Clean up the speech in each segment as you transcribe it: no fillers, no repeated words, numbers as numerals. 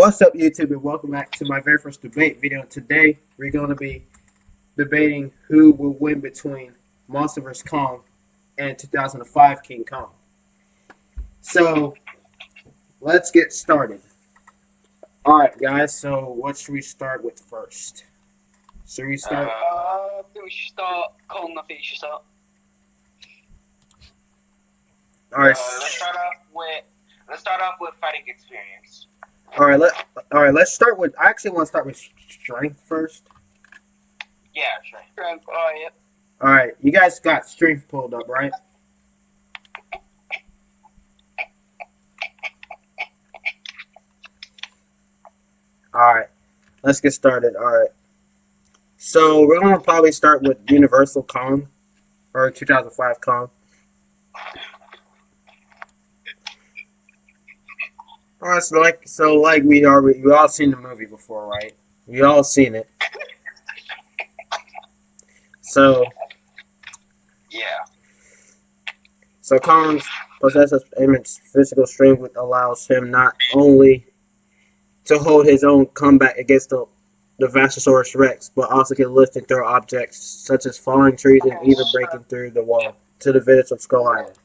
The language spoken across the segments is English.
What's up, YouTube, and welcome back to my very first debate video. Today, we're going to be debating who will win between Monsterverse Kong and 2005 King Kong. So, let's get started. Alright, guys, so what should we start with first? Should we start? I think we should start. Kong, I think you should start. Alright. Let's start off with fighting experience. Let's start with. I actually want to start with strength first. Yeah, sure. Strength. Oh, yep. Alright, you guys got strength pulled up, right? Alright, let's get started. Alright. So, we're going to probably start with Universal Kong, or 2005 Kong. Alright, so we all seen the movie before, right? We all seen it. So, Yeah. So Kong possesses immense physical strength, which allows him not only to hold his own combat against the Vastosaurus Rex, but also can lift and throw objects such as falling trees and even breaking through the wall to the village of Skull Island.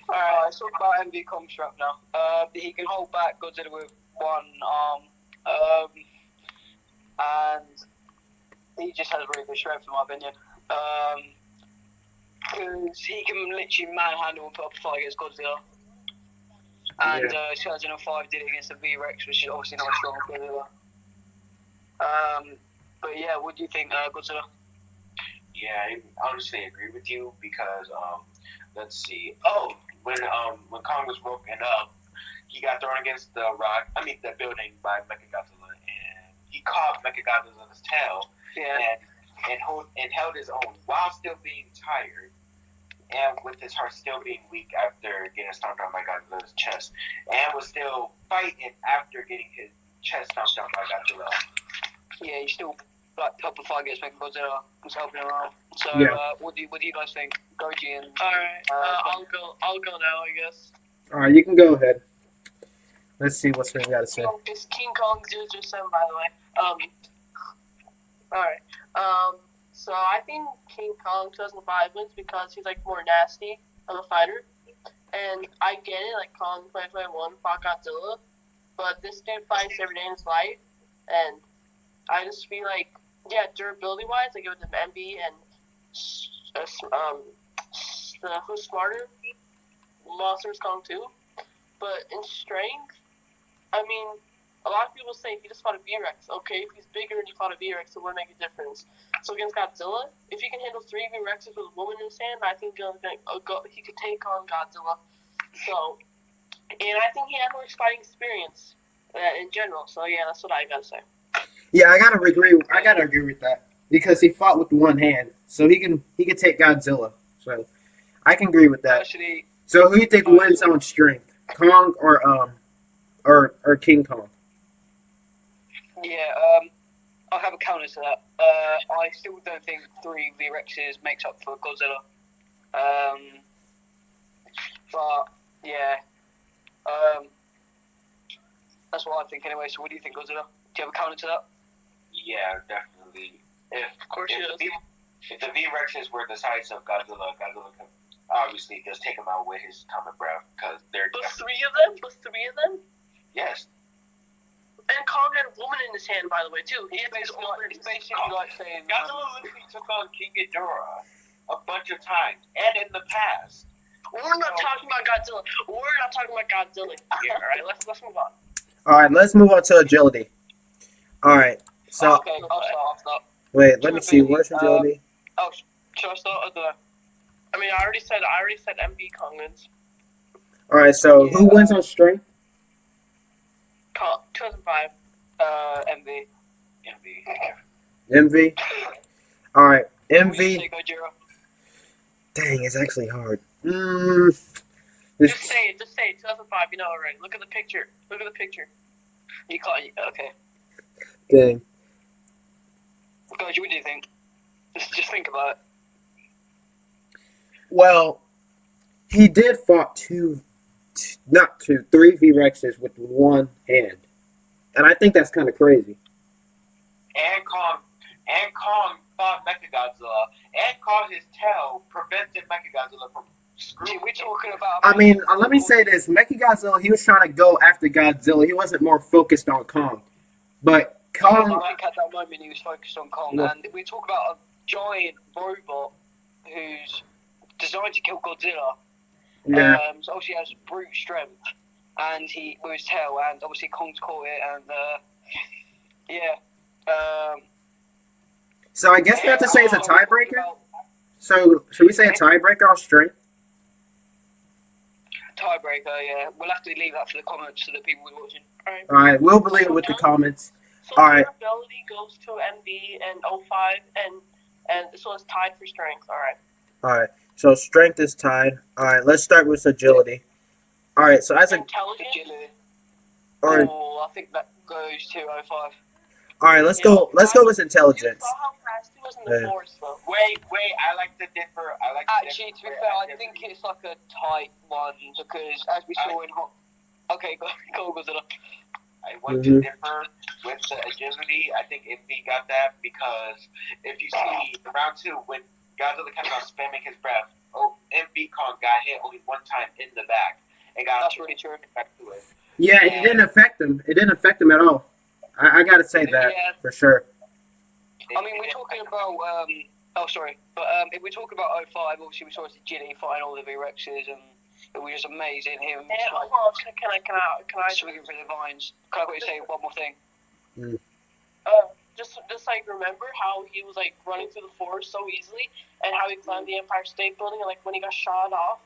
Alright, let's talk about MV Kong strength now. He can hold back Godzilla with one arm, and he just has really good strength in my opinion. Because he can literally manhandle and put up a fight against Godzilla. And 2005 did it against the V-Rex, which is obviously not as strong as Godzilla. But yeah, what do you think, Godzilla? Yeah, I honestly agree with you because let's see. When Kong was broken up, he got thrown against the building by Mechagodzilla, and he caught Mechagodzilla's tail, and held his own while still being tired, and with his heart still being weak after getting stomped on by Godzilla's chest, and was still fighting after getting his chest stomped on by Godzilla. Yeah, he still helped the fight against Mechagodzilla. Was helping him out. So, what do you guys think, Goji and? Alright, I'll go now, I guess. Alright, you can go ahead. Let's see what Swing got to say. It's King Kong 007, by the way. Alright. So I think King Kong 2005 wins because he's like more nasty of a fighter. And I get it, like Kong 2021 fought Godzilla, but this dude fights every day in his life, and I just feel like, yeah, durability wise, I give it to MB and who's smarter? Monsters Kong 2. But in strength, I mean, a lot of people say if he just fought a V-Rex, okay, if he's bigger and he fought a V-Rex, it wouldn't make a difference. So against Godzilla, if he can handle 3 V-Rexes with a woman in his hand, I think he could take on Godzilla. So, and I think he has more fighting experience in general. So yeah, that's what I gotta say. Yeah, I gotta agree with that because he fought with one hand, so he can take Godzilla. So I can agree with that. Actually, So who do you think wins on strength, Kong or King Kong? yeah, I'll have a counter to that. I still don't think 3 V-Rexes makes up for Godzilla. But yeah, that's what I think anyway. So what do you think, Godzilla? Do you have a counter to that? Yeah, definitely. Of course he does. If the V-Rexes were the size of Godzilla could obviously just take him out with his atomic breath because they're. But 3 of them? Yes. And Kong had a woman in his hand, by the way, too. He had It's basically like saying Godzilla literally took on King Ghidorah a bunch of times, and in the past. We're not talking about Godzilla. We're not talking about Godzilla here. All right, let's move on. All right, let's move on to agility. All right, so okay, I'll start. wait, let me see. Where's agility? Should I start? I don't know. I mean, I already said MB Kong wins. All right, so who wins on strength? Kong 2005. MV. MV. All right, What do you MV. say, Gojira? Dang, it's actually hard. Just say it. 2005. You know it right. Look at the picture. You can't. Okay. Dang. Gojira, what do you think? Just think about it. Well, he did fought two not two, three V-Rexes with one hand. And I think that's kind of crazy. And Kong fought Mechagodzilla and caught his tail, prevented Mechagodzilla from screwing. We're talking about. I mean, let me say this: Mechagodzilla, he was trying to go after Godzilla. He wasn't more focused on Kong, but Kong. I think at that moment he was focused on Kong, and if we talk about a giant robot who's designed to kill Godzilla. Yeah. So obviously he has brute strength, and he with his tail, and obviously Kong's caught it, and So I guess we have to say it's a tiebreaker. So should we say a tiebreaker on strength? Tiebreaker, yeah. We'll have to leave that for the comments for the people we're watching. All right, we'll believe it with the comments. So All right. durability goes to MV and 05, and so it's tied for strength. All right. All right. So strength is tied. All right. Let's start with agility. All right. So as a Intelligence. I think that goes to 05. all right. Let's go. Let's go with You intelligence. saw how fast he was in the Yeah. forest, though. Wait, I like to differ. Actually, to be fair, I think it's like a tight one because as we saw in Hot. Okay, go Godzilla. I want to differ with the agility. I think MV got that because if you see in round 2 when Godzilla kept on spamming his breath, MV Kong got hit only one time in the back and got That's really true. back to it. Yeah, it didn't affect him. It didn't affect him at all. I gotta say that for sure. I mean, we're talking about if we talk about 05, obviously we saw Ginny fighting all the V-Rexes, and it was just amazing. Him And overall, can I swinging through the vines. Can I quickly say one more thing? just like remember how he was like running through the forest so easily, and how he climbed the Empire State Building, and like when he got shot off,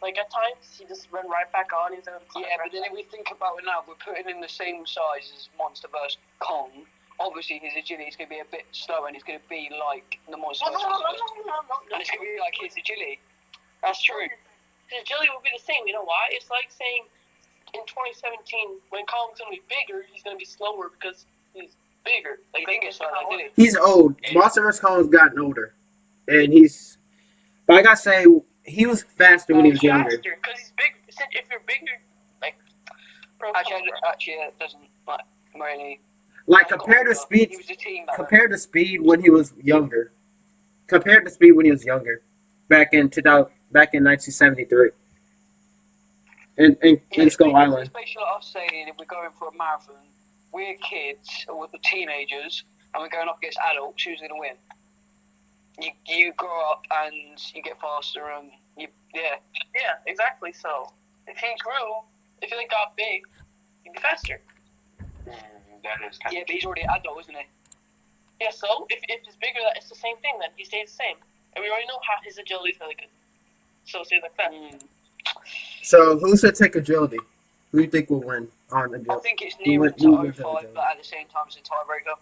like at times he just ran right back on. He's gonna climb But then if we think about it now, we're putting in the same size as Monsterverse Kong. Obviously, his agility is going to be a bit slower, and it's going to be like the Monsterverse. And it's going to be like his agility. That's true. His agility will be the same. You know why? It's like saying in 2017 when Kong's going to be bigger, he's going to be slower because he's bigger. Like think it's like that, didn't He's old. Monsterverse Kong's gotten older, and he's. But I gotta say, he was faster when he was younger. Because he's big. If you're bigger, like. Actually, it doesn't really. Like compared to speed, He was a team. compared to speed when he was younger. Compared to speed when he was younger, back in 1973. In Skull Island. It's basically like us saying if we're going for a marathon, we're kids or we're teenagers, and we're going up against adults. Who's going to win? You grow up and you get faster, and Yeah, exactly. So if he grew, if he got big, he'd be faster. That is kind but he's already an adult, isn't he? Yeah. So if he's bigger, it's the same thing. Then he stays the same, and we already know how his agility is really good. So it's like that. So who should take agility? Who do you think will win on agility? I think it's nearer to 05, but at the same time, it's a tiebreaker.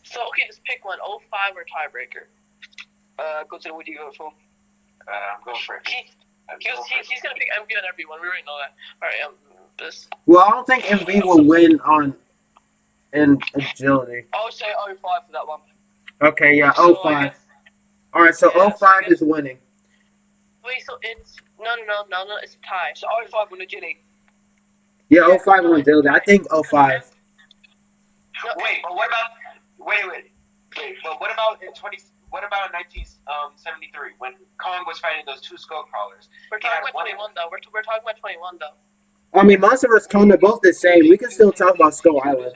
So okay, just pick one: 05 or tiebreaker. Godzilla, what do you go for? I'm going for it. He's gonna pick MV on everyone. We already know that. All right, this. Well, I don't think MV will win in agility. I would say 05 for that one. Okay, yeah, So, 05. All right, so 05 is winning. Wait, so it's no, it's a tie. So 05 on agility. Yeah, 05 on agility. I think 05. No, Wait, but what about? Wait. But what about in 1973 when Kong was fighting those two skull crawlers? We're talking about 21 though. We're talking about 21 though. I mean, Monsterverse Kong, they're both the same. We can still talk about Skull Island.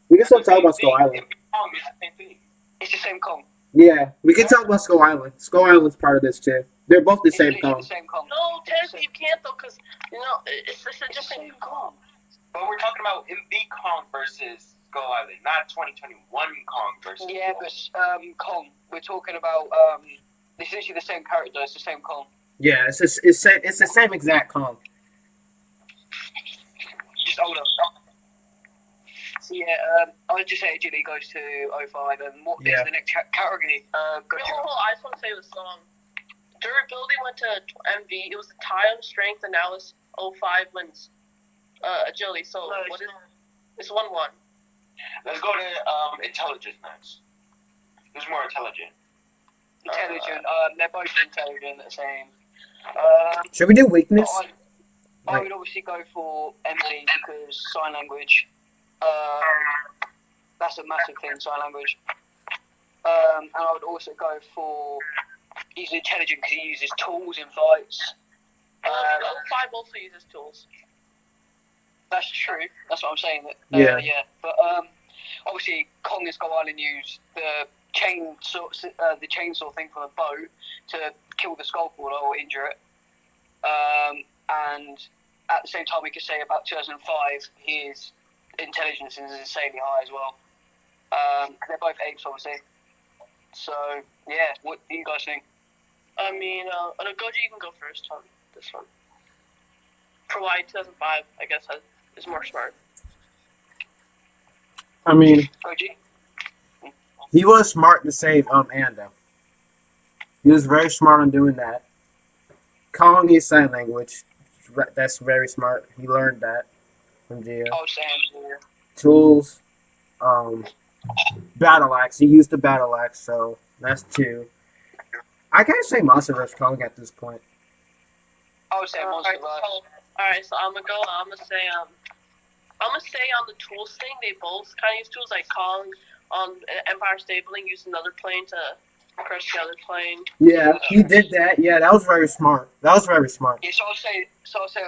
We can still talk about Skull Island. Kong is the same thing. It's the same Kong. Yeah, we can talk about Skull Island. Skull Island's part of this too. They're both the same Kong. The same Kong. No, technically you can't though, because it's just the same Kong. But we're talking about MV Kong versus Skull Island, not 2021 Kong versus. Yeah, but Kong. We're talking about it's literally the same character. It's the same Kong. Yeah, it's the same exact Kong. Just older. So yeah, I would just say agility goes to 05, and what is the next category? I just want to say this. Durability went to MV. It was a tie on strength, and now it's 05 wins agility. So what is it's 1-1. Let's go to intelligence next. Who's more intelligent? Intelligent. They're both intelligent. The same. Should we do weakness? I would obviously go for MD because sign language. That's a massive thing, sign language. And I would also go for he's intelligent because he uses tools in fights. 5 also uses tools. That's true. That's what I'm saying. Yeah. But obviously, Kong and Skull Island use the chainsaw thing from the boat to kill the skull crawler or injure it. And at the same time, we could say about 2005, his intelligence is insanely high as well. They're both apes, obviously. So yeah, what do you guys think? I mean, Goji, you can go first on this one. For why 2005, I guess, is more smart. I mean, Goji? he was smart to save Ando. He was very smart on doing that. Kong is sign language. That's very smart. He learned that from Gio. Oh, Sam. Yeah. Tools. Battle axe. He used the battle axe, so that's 2. I gotta say Monsterverse Kong at this point. I would say Monsterverse. Alright, so I'm gonna say on the tools thing, they both kind of use tools. Like Kong on Empire State Building used another plane to crush the other plane. Yeah, he did that. Yeah, that was very smart. Yeah, so I'll say it's smart.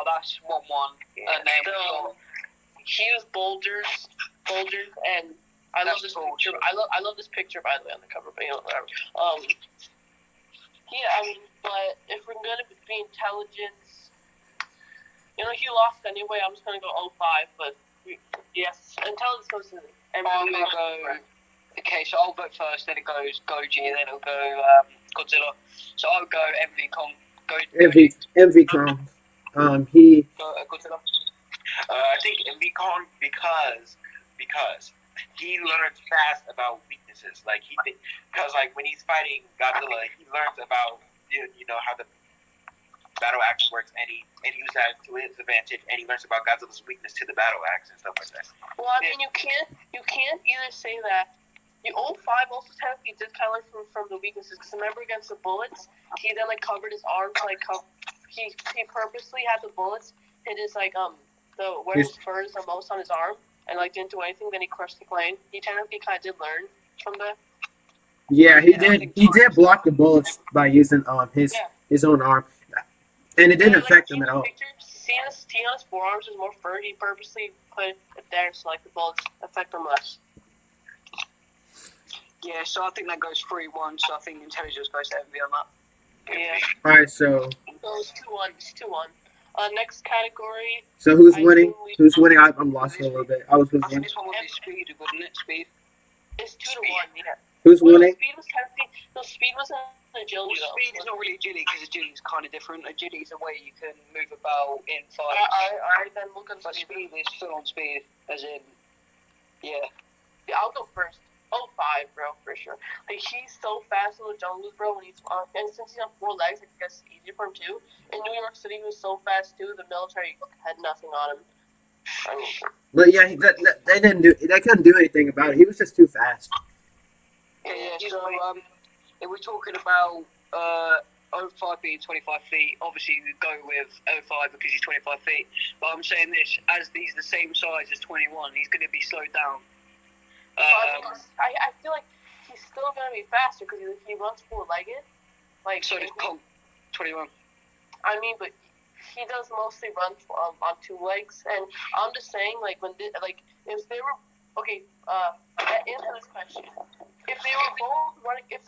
That's 1-1. Yeah. And then he used boulders, and I love this picture. I love this picture, by the way, on the cover. But whatever. Yeah, I mean, but if we're gonna be intelligence, he lost anyway. I'm just gonna go 05, but yes, intelligence goes to I'm gonna go. Okay, so I'll vote first. Then it goes Goji, and then it'll go Godzilla. So I'll go MV Kong. MV Kong. He. Godzilla. I think MV Kong because he learns fast about weaknesses. Because when he's fighting Godzilla, he learns about how the battle axe works, and he uses that to his advantage, and he learns about Godzilla's weakness to the battle axe and stuff like that. Well, I mean, you can't either say that. The 05 also technically did kind of learn from the weaknesses. Because remember against the bullets, he then covered his arms, he purposely had the bullets hit his where his furs the most on his arm, and didn't do anything. Then he crushed the plane. He technically kind of did learn from that. Yeah, he did. He did block the bullets by using his own arm, and it didn't affect him at all. Tina's forearms is more fur. He purposely put it there so the bullets affect him less. Yeah, so I think that goes 3-1. So I think intelligence goes to MV on that. Yeah. All right, so. So it's 2-1. It's 2-1. Next category. So who's winning? Who's winning? I'm lost for a little bit. I think this one would be speed, wouldn't it? Speed. It's 2-1. Yeah. Who's winning? Speed was technically speed was an agility. Well, speed is not really agility because agility is kind of different. Agility is a way you can move about in fights. Alright, then we'll go. But speed is full on speed, as in, yeah. I'll go first. 05, bro, for sure. He's so fast in the jungles, bro. When and since he's on 4 legs, I guess it's easier for him too. In New York City, he was so fast too. The military had nothing on him. But yeah, they couldn't do anything about it. He was just too fast. Yeah. So if we're talking about 05 being 25 feet, obviously we go with 05 because he's 25 feet. But I'm saying this, as he's the same size as 21, he's going to be slowed down. I feel like he's still gonna be faster because he runs 4-legged. So does Kong, 21. I mean, but he does mostly run on 2 legs, and I'm just saying, if they were answer this question, if they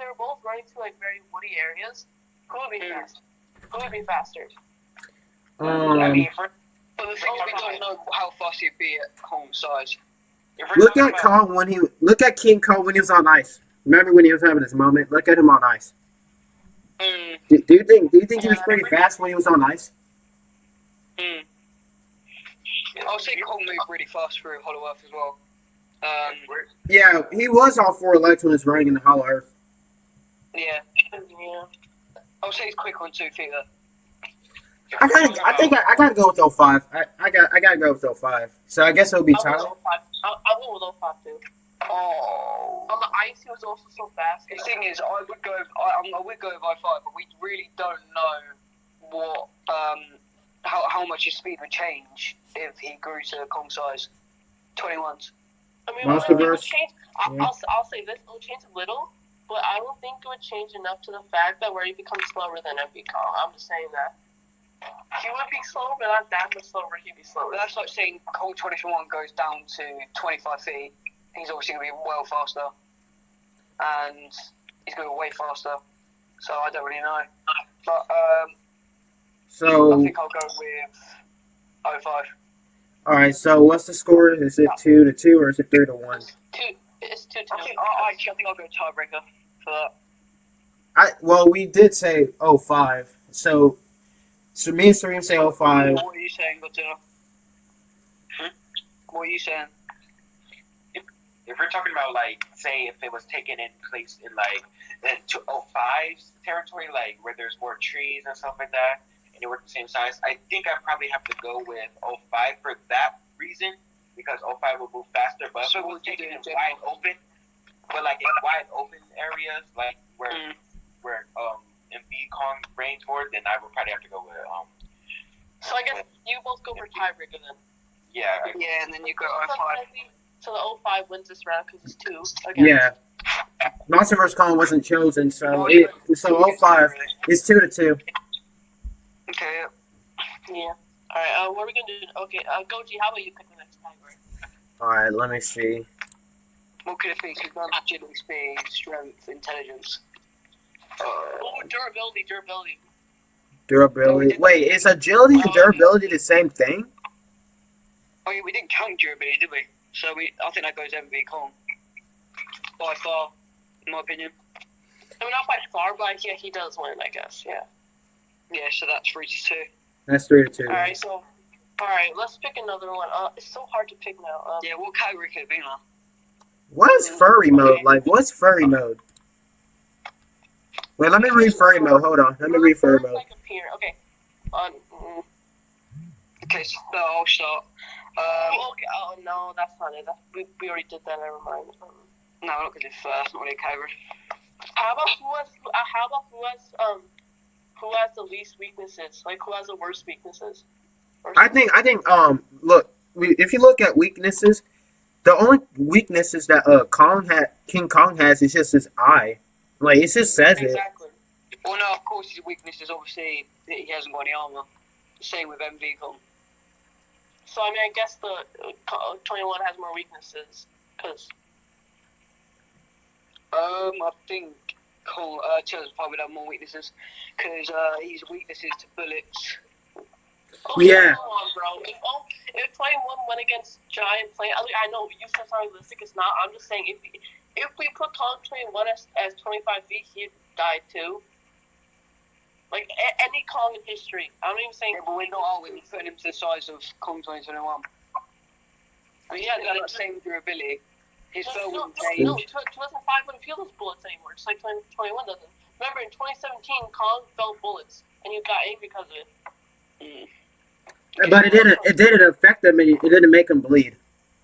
were both running to very woody areas, who would be faster? Who would be faster? I mean, but the thing is, we don't know how fast he'd be at Kong's size. Look at King Kong when he was on ice. Remember when he was having his moment? Look at him on ice. Do you think he was pretty fast when he was on ice? I'll say Kong moved really fast through Hollow Earth as well. Yeah, he was on 4 legs when he was running in the Hollow Earth. Yeah. I'll say he's quick on 2 feet though. I gotta go with 05. I gotta go with 05. So I guess it'll be tied. I'll go with 05 too. Oh. On the ice, he was also so fast. The thing is, I would go with 05, but we really don't know what how much his speed would change if he grew to Kong size. 21s. I mean, it would Monsterverse. change. Yeah. I'll say this: it would change a little, but I don't think it would change enough to the fact that where he becomes slower than MV Kong. I'm just saying that. He would be slower, but not that much slower. He'd be slower. But that's like saying Kong 21 goes down to 25 feet. He's obviously going to be well faster. And he's going to be way faster. So I don't really know. But I So, think I'll go with 05. all right. So, what's the score? Is it 2-2 or is it 3-1? It's 2-2. I think I'll go tiebreaker for that. Well, we did say 05. So me and Sareem say 05. What are you saying, Godzilla? What are you saying? If we're talking about, like, say if it was taken in place in, like, to 05's territory, like, where there's more trees and stuff like that, and they were the same size, I think I probably have to go with 05 for that reason, because 05 will move faster, but if it was taken in wide open, but, like, in wide open areas, like, where MV Kong reigns more, then I would probably have to go with, So I guess you both go for tiebreaker then. yeah. Yeah, and then you go 05. So the 05 wins this round because it's 2 again. Yeah. Monsterverse Kong wasn't chosen, so 05 is 2-2. Okay, yeah. Yeah. Alright, what are we going to do? Okay, Goji, how about you pick the next tiebreaker? All right, let me see. What could it be? Because none agility, speed, strength, intelligence. Durability. Durability. Wait, is agility and durability the same thing? Oh yeah, we didn't count durability, did we? So I think that goes MV Kong. By far, in my opinion. I mean, not by far, but yeah, he does win, I guess, yeah. Yeah, so that's 3-2. That's 3-2. Alright, let's pick another one. It's so hard to pick now. Yeah, what category could it be now? What is furry mode? Like, what's furry mode? Wait, let me read furry mode. Hold on. Let me read furry mode. Okay. Okay, so I'll start. No, that's not it. We already did that. Never mind. No, I'm not going to do first. Not really a category. How about who has the least weaknesses? Like, who has the worst weaknesses? I think. Look, if you look at weaknesses, the only weaknesses that King Kong has is just his eye. Like, it just says it. Exactly. Well, no, of course his weakness is obviously that he hasn't got any armor. Same with MV Kong. So, I mean, I guess the 21 has more weaknesses, because... I think Kong, Tails probably would have more weaknesses, because his weakness is to bullets. Okay, Yeah. Come on, bro. If 21 went against Giant Plane, I know you said something realistic, it's not. I'm just saying, if we put Kong 21 as 25 feet, he'd die too. Like, any Kong in history. I'm not even saying... Yeah, but we're not, are we? We're putting him to the size of Kong 2021. I mean, yeah, they got the same durability. His fur wouldn't change. No, 2005 wouldn't feel those bullets anymore, just like 2021 doesn't. Remember, in 2017, Kong felt bullets, and you got angry because of it. But it didn't affect him. It didn't make him bleed.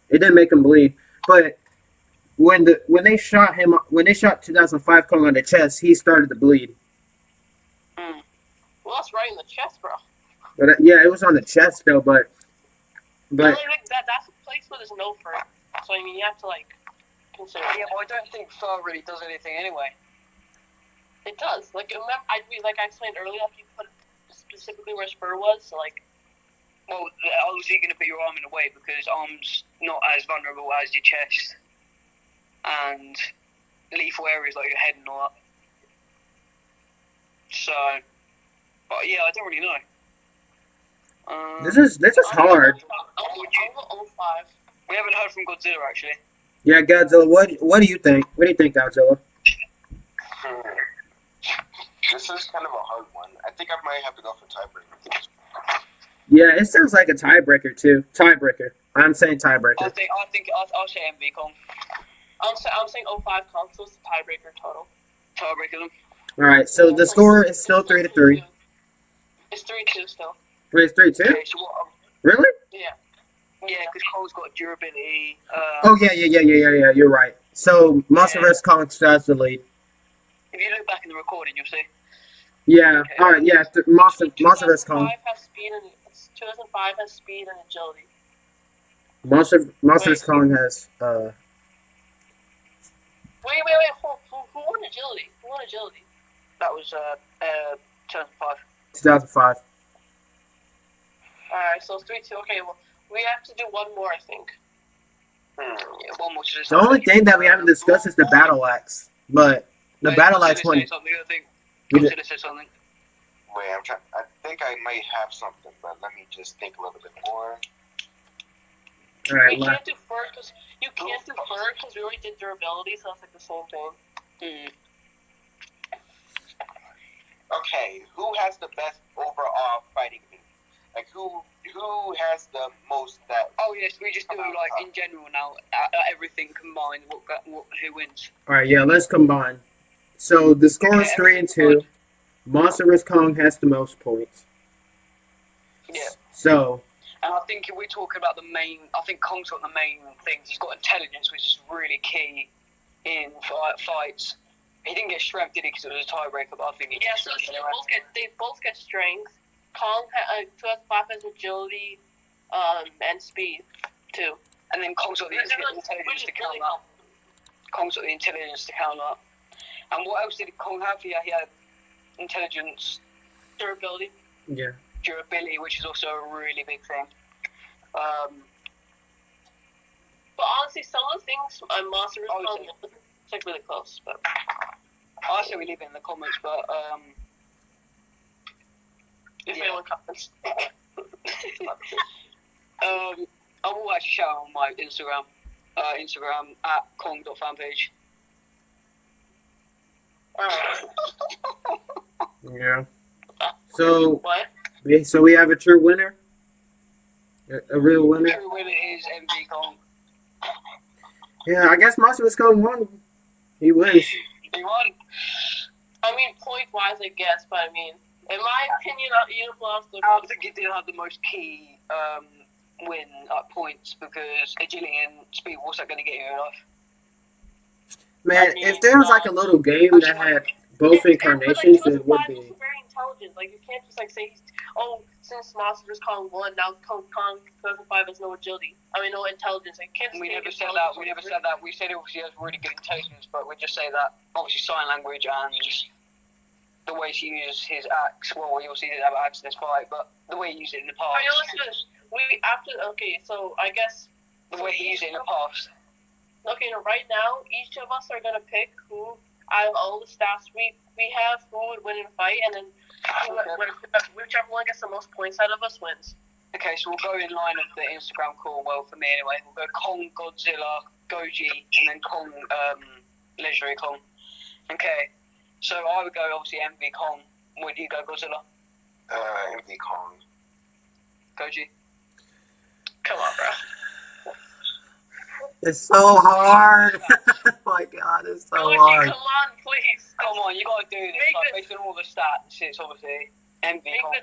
It didn't make him bleed. But when they shot 2005 Kong on the chest, he started to bleed. Well, that's right in the chest, bro. But yeah, it was on the chest though. But That's a place where there's no fur. So I mean, you have to like consider. Yeah, but I don't think fur really does anything anyway. It does. Like remember, I explained earlier, if you put specifically where his fur was, so like. Well, obviously you're going to put your arm in the way because arm's not as vulnerable as your chest and lethal areas like your head and all that. So, but yeah, I don't really know. this is hard. I'll go 05. We haven't heard from Godzilla actually. Yeah, Godzilla. What do you think? What do you think, Godzilla? This is kind of a hard one. I think I might have to go for tiebreaker. Yeah, it sounds like a tiebreaker too. Tiebreaker. I'm saying tiebreaker. I'll say MV Kong. I'm saying 05 Kong, so it's the tiebreaker total. Tiebreaker them. All right, so the score is still 3-3. It's 3-2 still. Wait, it's 3-2? Okay, so what? Really? Yeah. Yeah, because Kong's got durability. Oh yeah. You're right. So Monsterverse Kong starts the lead. If you look back in the recording, you'll see. Yeah. Okay. All right. Yeah. Monsterverse Kong. 5 has speed and 2005 has speed and agility. Monsters Kong has Wait. Who won agility? Who won agility? That was 2005. 2005. Alright, so it's 3-2. Okay, well, we have to do one more, I think. Yeah, one more to The only thing that we haven't discussed is the battle axe, but the battle axe one. Something, I think. We did- Godzilla said something. Wait, I'm trying. I think I might have something, but let me just think a little bit more. All right, We can't do fur because we already did durability, so it's like the same thing. Okay, who has the best overall fighting move? Like who has the most that? Oh yes, we just do like in general now. Everything combined. Who wins? all right, yeah, let's combine. So the score is 3-2. Monsterverse Kong has the most points. Yeah. So. And I think if we're talking about the main, I think Kong's got the main things. He's got intelligence, which is really key in fights. He didn't get strength, did he? Because it was a tiebreaker, but I think he so they both get strength. Kong 2005 has agility, and speed too. And then Kong's got the intelligence to counter that. Kong's got the intelligence to counter that. And what else did Kong have? He had intelligence, durability. Yeah. Durability, which is also a really big thing. But honestly, some of the things Monsterverse Kong it's like really close. But I say we leave it in the comments, but if anyone comments. I will actually shout out on my Instagram at Kong.fanpage. Yeah. So. What? So we have a true winner? A real winner? The true winner is MV Kong. Yeah, I guess Monsterverse Kong won. He wins. He won. I mean, point-wise, I guess, but I mean, in my opinion, I think he did have the most key win points because agility and speed, what's that going to get you in life? Man, if there was like a little game that had both incarnations, it would be. Very intelligent. Like you can't just like say, since Monsterverse Kong won, now Kong 2005 has no agility. I mean, no intelligence. Like, can't we never said that. We never said that. We said obviously he has really good intelligence, but we just say that obviously sign language and the way he uses his axe. Well, we obviously didn't have an axe in this fight, but the way he used it in the past. So I guess the way he used it in the past. Okay, right now, each of us are gonna pick who out of all the stats we have, who would win in a fight, and then whichever one gets the most points out of us wins. Okay, so we'll go in line of the Instagram call. Well, for me anyway, we'll go Kong, Godzilla, GojiraJay, and then Kong, Legendary Kong. Okay, so I would go obviously MV Kong. Would you go Godzilla? MV Kong. GojiraJay. Come on, bro. It's so hard. Oh my god, it's so hard. Come on, please. Come on, you gotta do this. Based on all the stats, it's obviously MV Kong.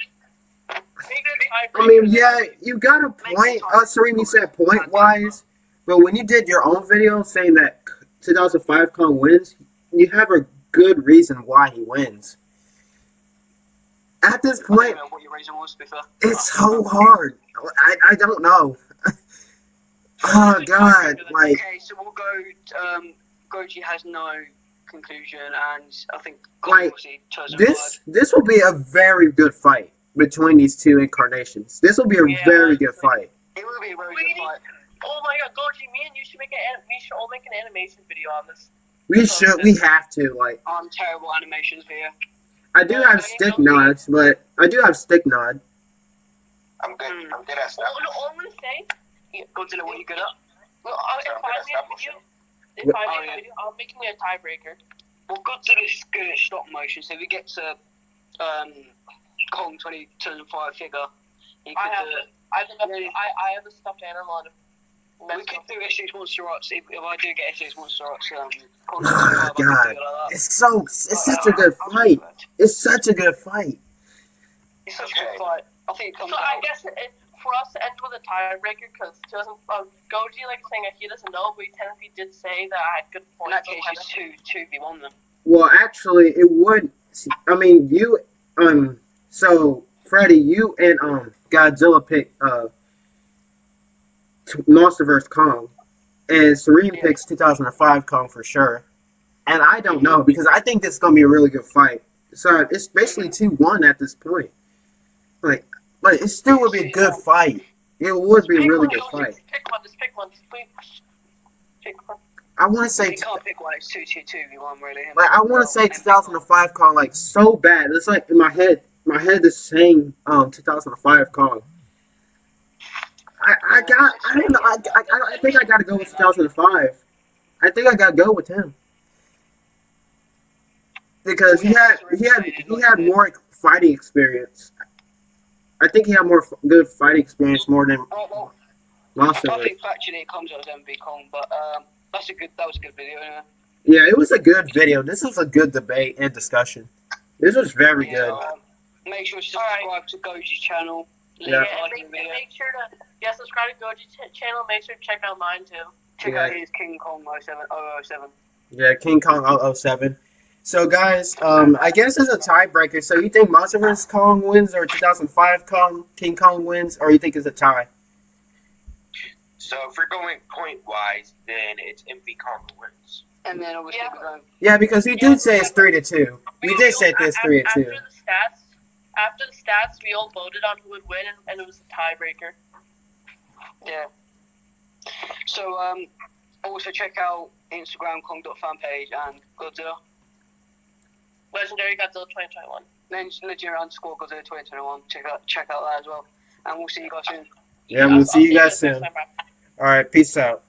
I mean, yeah, you got a point. Serene, you said point-wise, but when you did your own video saying that 2005 Kong wins, you have a good reason why he wins. At this point, I don't know what your reason was, it's so hard. I don't know. Oh god, like. Okay, so we'll go. GojiraJay has no conclusion, and I think like this will be a very good fight between these two incarnations. This will be a very good fight. It will be a very good fight. Oh my god, GojiraJay, me and you should we should all make an animation video on this. We have to, like. I'm terrible animations here. I do have stick nods, but I do have stick nod. I'm good. I'm good at stuff. All I'm gonna say. Godzilla, what are you good at? Well, if I make a video, I'm making it a tiebreaker. Well, Godzilla's good at stop motion, so if he gets a Kong 2005 figure, he could I have a stuffed animal on it. We could do SH Monster Arts if I do get SH Monster Arts. Oh god, it's such a good fight. It's such a good fight. It's such a good fight. I think it comes out. I guess for us to end with a tiebreaker, because GojiraJay, like saying he doesn't know, but he technically did say that I had good points. In that case, it's 2v1 then. Well, actually, it would. I mean, you. So Freddie, you and Godzilla picked Monsterverse Kong, and Serene picks 2005 Kong for sure. And I don't know because I think this is gonna be a really good fight. So it's basically 2-1 at this point. Like it still would be a good fight. It would be a really good fight. Just pick one. Please. Pick one. I want to say. You can't pick one. It's 2-2-2v1 really. Like I want to say 2005 Kong like so bad. It's like in my head is saying 2005 Kong. I don't know. I think I gotta go with 2005. I think I gotta go with him because he had more fighting experience. I think he had more good fighting experience more than Monster. I think actually it comes out as MV Kong, but that was a good video anyway. Yeah, it was a good video. This was a good debate and discussion. This was very good. Make sure to subscribe to GojiraJay's channel. Yeah. Make sure to subscribe to GojiraJay's channel. Make sure to check out mine too. Check out his King Kong 007. Yeah, King Kong 007. So guys, I guess it's a tiebreaker. So you think Monsterverse Kong wins or 2005 King Kong wins, or you think it's a tie? So if we're going point wise, then it's MV Kong who wins. And then obviously yeah, because we did say it's 3-2. We did say it's 3-2. After the stats, we all voted on who would win, and it was a tiebreaker. Yeah. So also check out Instagram Kong.fanpage and Godzilla. Legendary Godzilla 2021. Legendary _ Godzilla 2021. Check out that as well. And we'll see you guys soon. Yeah, we'll see you guys soon. All right, peace out.